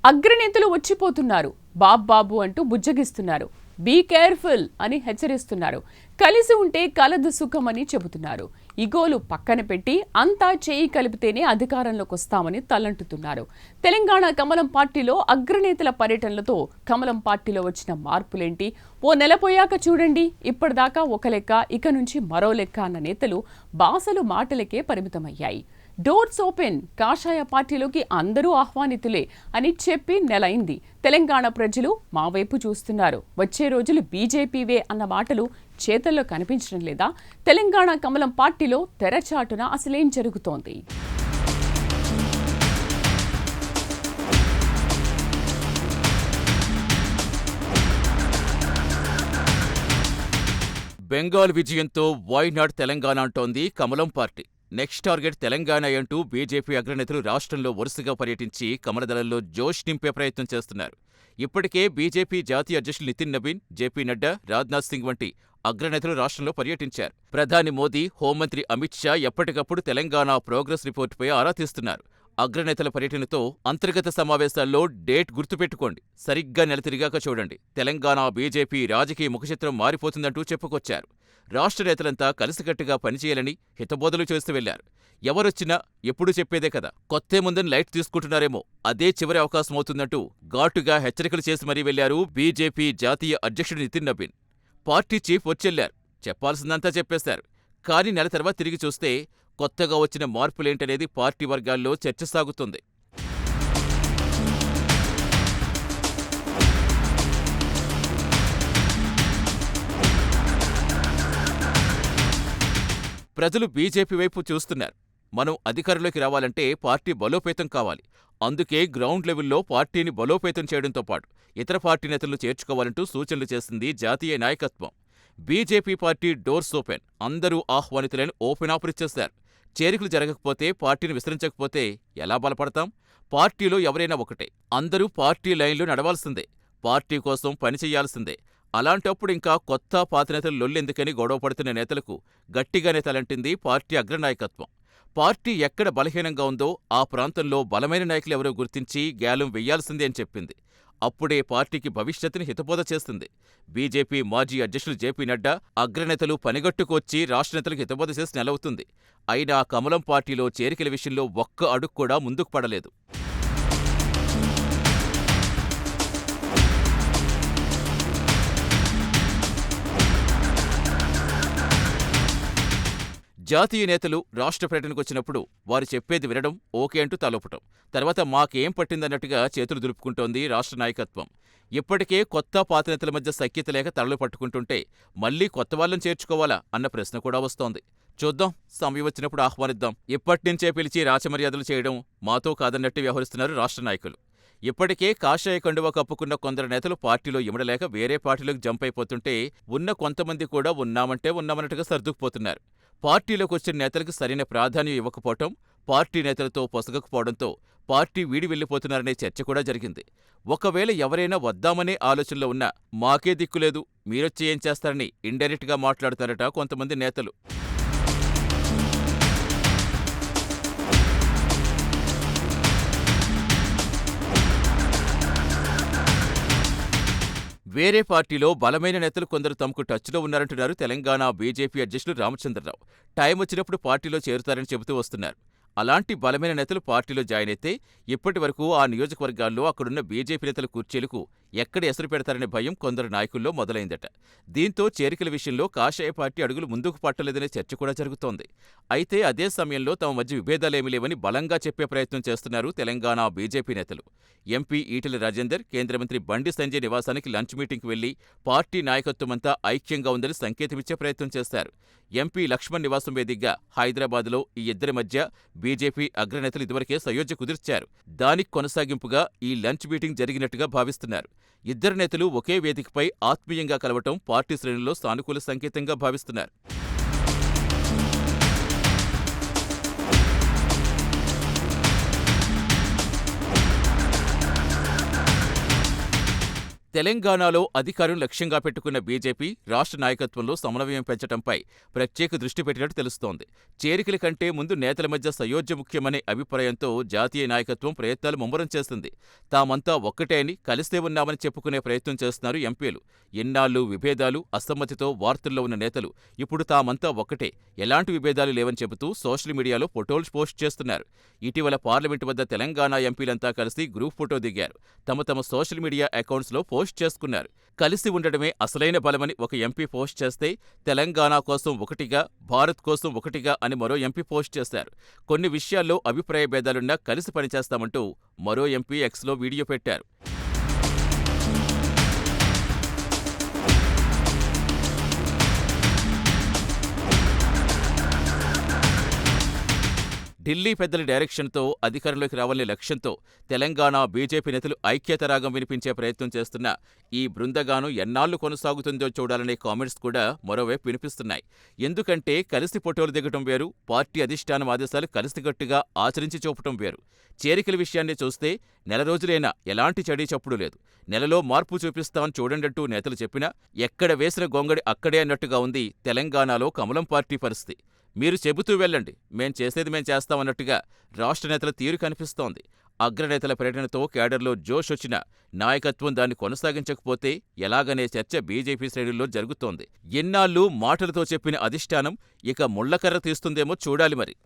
అగ్రనేతలు వచ్చిపోతున్నారు, బాబు అంటూ బుజ్జగిస్తున్నారు. Be careful అని హెచ్చరిస్తున్నారు. కలిసి ఉంటే కలదు సుఖమని చెబుతున్నారు. ఇగోలు పక్కన పెట్టి అంతా చేయి కలిపితేనే అధికారంలోకి వస్తామని తలంటుతున్నారు. తెలంగాణ కమలం పార్టీలో అగ్రనేతల పర్యటనలతో కమలం పార్టీలో వచ్చిన మార్పులేంటి? ఓ నెల పోయాక చూడండి, ఇప్పటిదాకా ఒక లెక్క, ఇక నుంచి మరో లెక్క అన్న నేతలు బాసలు మాటలకే పరిమితమయ్యాయి. డోర్స్ ఓపెన్, కాషాయ పార్టీలోకి అందరూ ఆహ్వానితులే అని చెప్పి నెలైంది. తెలంగాణ ప్రజలు మా వైపు చూస్తున్నారు, వచ్చే రోజులు బీజేపీవే అన్న మాటలు చేతల్లో కనిపించడం లేదా? తెలంగాణ కమలం పార్టీలో తెరచాటున అసలేం జరుగుతోంది? బెంగాల్ విజయంతో వైనాడ్ తెలంగాణ అంటోంది కమలం పార్టీ. నెక్స్ట్ టార్గెట్ తెలంగాణ అంటూ బీజేపీ అగ్రనేతలు రాష్ట్రంలో వరుసగా పర్యటించి కమలదళంలో జోష్ నింపే ప్రయత్నం చేస్తున్నారు. ఇప్పటికే బీజేపీ జాతీయ అధ్యక్షులు నితిన్ నబీన్, జేపీ నడ్డా, రాజ్నాథ్ సింగ్ వంటి అగ్రనేతలు రాష్ట్రంలో పర్యటించారు. ప్రధాని మోదీ, హోంమంత్రి అమిత్ షా ఎప్పటికప్పుడు తెలంగాణ ప్రోగ్రెస్ రిపోర్టుపై ఆరా తీస్తున్నారు. అగ్రనేతల పర్యటనతో అంతర్గత సమావేశాల్లో డేట్ గుర్తుపెట్టుకోండి, సరిగ్గా నెల తిరిగాక చూడండి, తెలంగాణ బీజేపీ రాజకీయ ముఖచిత్రం మారిపోతుందంటూ చెప్పుకొచ్చారు. రాష్ట్ర నేతలంతా కలిసికట్టుగా పనిచేయాలని హితబోధలు చేస్తూ వెళ్లారు. ఎవరొచ్చినా ఎప్పుడూ చెప్పేదే కదా, కొత్తేముందని లైట్ తీసుకుంటున్నారేమో, అదే చివరి అవకాశం అవుతుందంటూ ఘాటుగా హెచ్చరికలు చేసి మరీ వెళ్లారు బీజేపీ జాతీయ అధ్యక్షుడు నితిన్ నబీన్. పార్టీ చీఫ్ వచ్చెళ్లారు, చెప్పాల్సిందంతా చెప్పేశారు. కానీ నెల తర్వాత తిరిగి చూస్తే కొత్తగా వచ్చిన మార్పులేంటనేది పార్టీ వర్గాల్లో చర్చ సాగుతుంది. ప్రజలు బీజేపీ వైపు చూస్తున్నారు. మనం అధికారంలోకి రావాలంటే పార్టీ బలోపేతం కావాలి. అందుకే గ్రౌండ్ లెవెల్లో పార్టీని బలోపేతం చేయడంతో పాటు ఇతర పార్టీ నేతలను చేర్చుకోవాలంటూ సూచనలు చేసింది జాతీయ నాయకత్వం. బీజేపీ పార్టీ డోర్స్ ఓపెన్, అందరూ ఆహ్వానితులని ఓపెన్ ఆఫర్ ఇచ్చేశారు. చేరికలు జరగకపోతే, పార్టీని విస్తరించకపోతే ఎలా బలపడతాం? పార్టీలో ఎవరైనా ఒకటే, అందరూ పార్టీ లైన్లో నడవాల్సిందే, పార్టీ కోసం పనిచెయ్యాల్సిందే. అలాంటప్పుడు ఇంకా కొత్త పాత నేతలు లొల్లెందుకని గొడవపడుతున్న నేతలకు గట్టిగానే తలంటింది పార్టీ అగ్రనాయకత్వం. పార్టీ ఎక్కడ బలహీనంగా ఉందో ఆ ప్రాంతంలో బలమైన నాయకులెవరో గుర్తించి గ్యాలం వెయ్యాల్సిందే అని చెప్పింది. అప్పుడే పార్టీకి భవిష్యత్తుని హితబోధ చేస్తుంది. బీజేపీ మాజీ అధ్యక్షులు జేపీ నడ్డా, అగ్రనేతలు పనిగట్టుకొచ్చి రాష్ట్ర నేతలకు హితబోధ చేసి నెలవుతుంది. అయినా కమలం పార్టీలో చేరికల విషయంలో ఒక్క అడుగు కూడా ముందుకు పడలేదు. జాతీయ నేతలు రాష్ట్ర పర్యటనకొచ్చినప్పుడు వారు చెప్పేది వినడం, ఓకే అంటూ తలొపటం, తర్వాత మాకేం పట్టిందన్నట్టుగా చేతులు దులుపుకుంటోంది రాష్ట్ర నాయకత్వం. ఇప్పటికే కొత్త పాత నేతల మధ్య సఖ్యత లేక తలలు పట్టుకుంటుంటే మళ్లీ కొత్త వాళ్ళని చేర్చుకోవాలా అన్న ప్రశ్న కూడా వస్తోంది. చూద్దాం, సమయం వచ్చినప్పుడు ఆహ్వానిద్దాం. ఇప్పట్నుంచే పిలిచి రాచమర్యాదలు చేయడం మాతో కాదన్నట్టు వ్యవహరిస్తున్నారు రాష్ట్ర నాయకులు. ఇప్పటికే కాషాయ కండువా కప్పుకున్న కొందరు నేతలు పార్టీలో ఇమడలేక వేరే పార్టీలోకి జంప్ అయిపోతుంటే ఉన్న కొంతమంది కూడా ఉన్నామంటే ఉన్నామన్నట్టుగా సర్దుకుపోతున్నారు. పార్టీలోకి వచ్చిన నేతలకు సరైన ప్రాధాన్యం ఇవ్వకపోవటం, పార్టీ నేతలతో పొసగకపోవడంతో పార్టీ వీడి వెళ్లిపోతున్నారనే చర్చ కూడా జరిగింది. ఒకవేళ ఎవరైనా వద్దామనే ఆలోచనలో ఉన్నా మాకే దిక్కులేదు, మీరొచ్చి ఏం చేస్తారని ఇండైరెక్ట్గా మాట్లాడుతారట కొంతమంది నేతలు. వేరే పార్టీలో బలమైన నేతలు కొందరు తమకు టచ్లో ఉన్నారంటున్నారు తెలంగాణ బీజేపీ అధ్యక్షులు రామచంద్రరావు. టైం వచ్చినప్పుడు పార్టీలో చేరుతారని చెబుతూ వస్తున్నారు. అలాంటి బలమైన నేతలు పార్టీలో జాయిన్ అయితే ఇప్పటి వరకు ఆ నియోజకవర్గాల్లో అక్కడున్న బీజేపీ నేతల కుర్చీలకు ఎక్కడ ఎసరు పెడతారనే భయం కొందరు నాయకుల్లో మొదలైందట. దీంతో చేరికల విషయంలో కాషాయ పార్టీ అడుగులు ముందుకు పట్టలేదనే చర్చ కూడా జరుగుతోంది. అయితే అదే సమయంలో తమ మధ్య విభేదాలేమీ లేవని బలంగా చెప్పే ప్రయత్నం చేస్తున్నారు తెలంగాణ బీజేపీ నేతలు. ఎంపీ ఈటెల రాజేందర్, కేంద్ర మంత్రి బండి సంజయ్ నివాసానికి లంచ్ మీటింగ్కు వెళ్లి పార్టీ నాయకత్వమంతా ఐక్యంగా ఉందని సంకేతమిచ్చే ప్రయత్నం చేశారు. ఎంపీ లక్ష్మణ్ నివాసం వేదికగా హైదరాబాద్లో ఈ ఇద్దరి మధ్య బీజేపీ అగ్రనేతలు ఇదివరకే సయోధ్య కుదిర్చారు. దానికి కొనసాగింపుగా ఈ లంచ్ మీటింగ్ జరిగినట్టుగా భావిస్తున్నారు. ఇద్దరు నేతలు ఒకే వేదికపై ఆత్మీయంగా కలవటం పార్టీ శ్రేణుల్లో సానుకూల సంకేతంగా భావిస్తున్నారు. తెలంగాణలో అధికారం లక్ష్యంగా పెట్టుకున్న బీజేపీ రాష్ట్ర నాయకత్వంలో సమన్వయం పెంచడంపై ప్రత్యేక దృష్టి పెట్టినట్టు తెలుస్తోంది. చేరికల కంటే ముందు నేతల మధ్య సయోధ్య ముఖ్యమనే అభిప్రాయంతో జాతీయ నాయకత్వం ప్రయత్నాలు ముమ్మరం చేస్తుంది. తామంతా ఒక్కటే అని, కలిసే ఉన్నామని చెప్పుకునే ప్రయత్నం చేస్తున్నారు ఎంపీలు. ఎన్నాళ్ళు విభేదాలు, అసమ్మతితో వార్తల్లో ఉన్న నేతలు ఇప్పుడు తామంతా ఒక్కటే, ఎలాంటి విభేదాలు లేవని చెబుతూ సోషల్ మీడియాలో ఫోటోలు పోస్ట్ చేస్తున్నారు. ఇటీవల పార్లమెంటు వద్ద తెలంగాణ ఎంపీలంతా కలిసి గ్రూప్ ఫోటో దిగారు. తమ తమ సోషల్ మీడియా అకౌంట్స్లో పోస్ట్ చేసుకున్నారు. కలిసి ఉండడమే అసలైన బలమని ఒక ఎంపీ పోస్ట్ చేస్తే, తెలంగాణ కోసం ఒకటిగా, భారత్ కోసం ఒకటిగా అని మరో ఎంపీ పోస్ట్ చేశారు. కొన్ని విషయాల్లో అభిప్రాయ భేదాలున్నా కలిసి పనిచేస్తామంటూ మరో ఎంపీ ఎక్స్లో వీడియో పెట్టారు. ఢిల్లీ పెద్దల డైరెక్షన్తో అధికారంలోకి రావాలనే లక్ష్యంతో తెలంగాణ బీజేపీ నేతలు ఐక్యత రాగం వినిపించే ప్రయత్నం చేస్తున్న ఈ బృందగానం ఎన్నాళ్లు కొనసాగుతుందో చూడాలనే కామెంట్స్ కూడా మరోవైపు వినిపిస్తున్నాయి. ఎందుకంటే కలిసి ఫోటోలు దిగటం వేరు, పార్టీ అధిష్టానం ఆదేశాలు కలిసికట్టుగా ఆచరించి చూపటం వేరు. చేరికల విషయాన్ని చూస్తే నెల రోజులైనా ఎలాంటి చడీ చప్పుడు లేదు. నెలలో మార్పు చూపిస్తామని చూడండంటూ నేతలు చెప్పినా ఎక్కడ వేసిన గొంగడి అక్కడే అన్నట్టుగా ఉంది తెలంగాణలో కమలం పార్టీ పరిస్థితి. మీరు చెబుతూ వెళ్ళండి, మేం చేసేది మేం చేస్తామన్నట్టుగా రాష్ట్ర నేతల తీరు కనిపిస్తోంది. అగ్రనేతల పర్యటనతో కేడర్లో జోష్ వచ్చినా నాయకత్వం దాన్ని కొనసాగించకపోతే ఎలాగనే చర్చ బీజేపీ శ్రేణుల్లో జరుగుతోంది. ఎన్నాళ్ళు మాటలతో చెప్పిన అధిష్టానం ఇక ముళ్లకర్ర తీస్తుందేమో చూడాలి మరి.